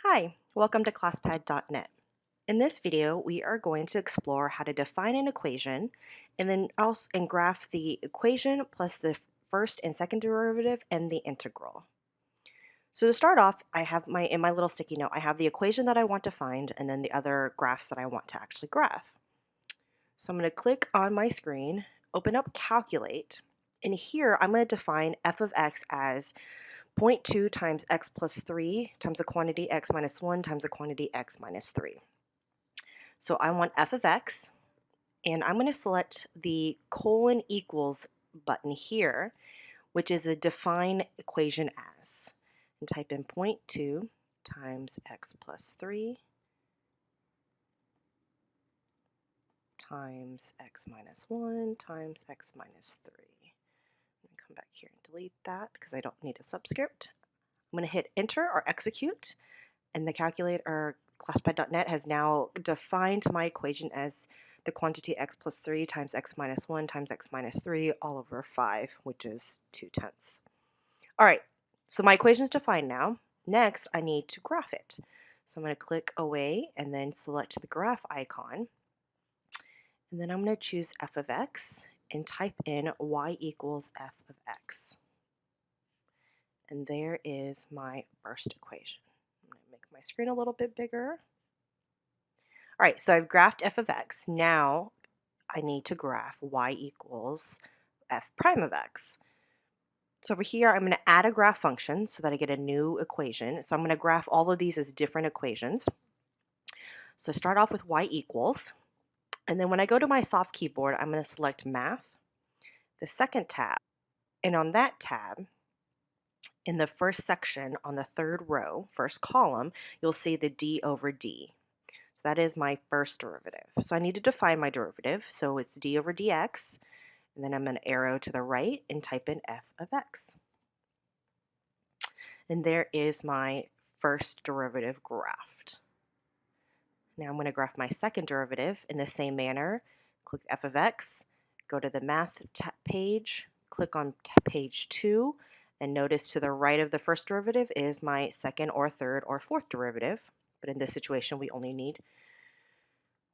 Hi, welcome to Classpad.net. In this video, we are going to explore how to define an equation and then also graph the equation plus the first and second derivative and the integral. So to start off, I have in my little sticky note, I have the equation that I want to find and then the other graphs that I want to actually graph. So I'm going to click on my screen, open up Calculate, and here I'm going to define f of x as zero point 0.2 times x plus 3 times the quantity x minus 1 times the quantity x minus 3. So I want f of x, and I'm going to select the colon equals button here, which is a define equation as, and type in zero point 0.2 times x plus 3 times x minus 1 times x minus 3. Come back here and delete that because I don't need a subscript. I'm going to hit enter or execute, and the calculator Classpad.net has now defined my equation as the quantity x plus 3 times x minus 1 times x minus 3 all over 5, which is 2/10. All right, so my equation is defined now. Next, I need to graph it. So I'm going to click away and then select the graph icon. And then I'm going to choose f of x and type in y equals f of x. And there is my first equation. I'm going to make my screen a little bit bigger. All right, so I've graphed f of x. Now I need to graph y equals f prime of x. So over here, I'm going to add a graph function so that I get a new equation. So I'm going to graph all of these as different equations. So I start off with y equals. And then when I go to my soft keyboard, I'm going to select math, the second tab. And on that tab, in the first section on the third row, first column, you'll see the d over d. So that is my first derivative. So I need to define my derivative. So it's d over dx, and then I'm going to arrow to the right and type in f of x. And there is my first derivative graphed. Now I'm going to graph my second derivative in the same manner. Click f of x, go to the math page, click on page 2, and notice to the right of the first derivative is my second or third or fourth derivative. But in this situation, we only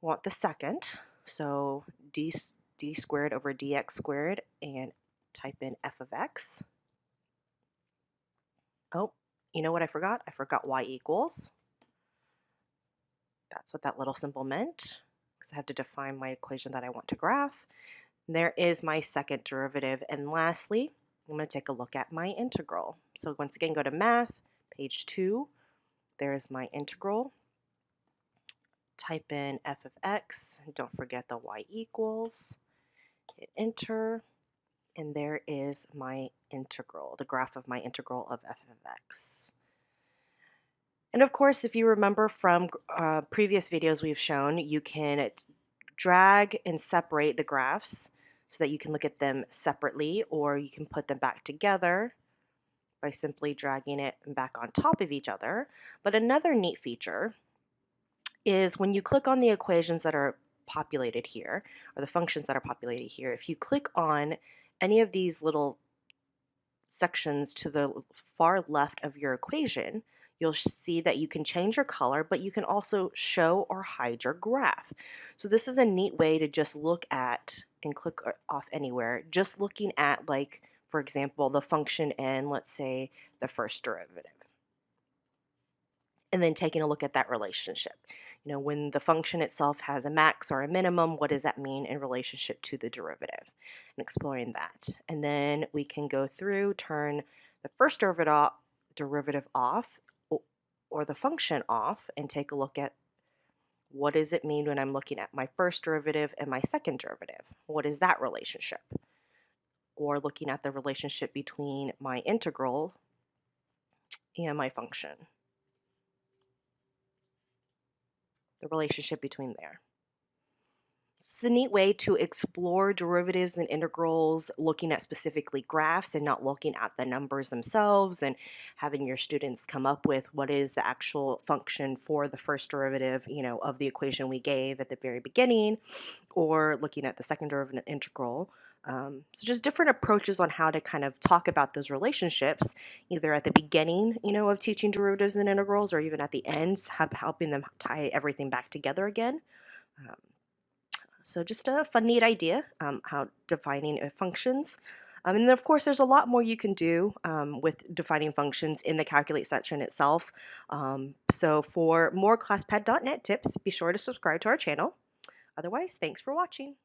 want the second. So d squared over dx squared, and type in f of x. Oh, you know what I forgot? I forgot y equals. That's what that little symbol meant, because I have to define my equation that I want to graph. And there is my second derivative. And lastly, I'm going to take a look at my integral. So once again, go to math, page 2. There's my integral. Type in f of x. Don't forget the y equals. Hit enter. And there is my integral, the graph of my integral of f of x. And of course, if you remember from previous videos we've shown, you can drag and separate the graphs so that you can look at them separately, or you can put them back together by simply dragging it back on top of each other. But another neat feature is when you click on the equations that are populated here, or the functions that are populated here, if you click on any of these little sections to the far left of your equation, you'll see that you can change your color, but you can also show or hide your graph. So this is a neat way to just look at and click off anywhere, just looking at, like, for example, the function in, let's say, the first derivative, and then taking a look at that relationship. You know, when the function itself has a max or a minimum, what does that mean in relationship to the derivative? And exploring that. And then we can go through, turn the first derivative off, or the function off, and take a look at what does it mean when I'm looking at my first derivative and my second derivative? What is that relationship? Or looking at the relationship between my integral and my function. The relationship between there. It's a neat way to explore derivatives and integrals, looking at specifically graphs and not looking at the numbers themselves, and having your students come up with what is the actual function for the first derivative, you know, of the equation we gave at the very beginning, or looking at the second derivative integral. So just different approaches on how to kind of talk about those relationships, either at the beginning, of teaching derivatives and integrals, or even at the end, helping them tie everything back together again. Um, so just a fun, neat idea, how defining functions. And then of course, there's a lot more you can do with defining functions in the calculate section itself. So for more Classpad.net tips, be sure to subscribe to our channel. Otherwise, thanks for watching.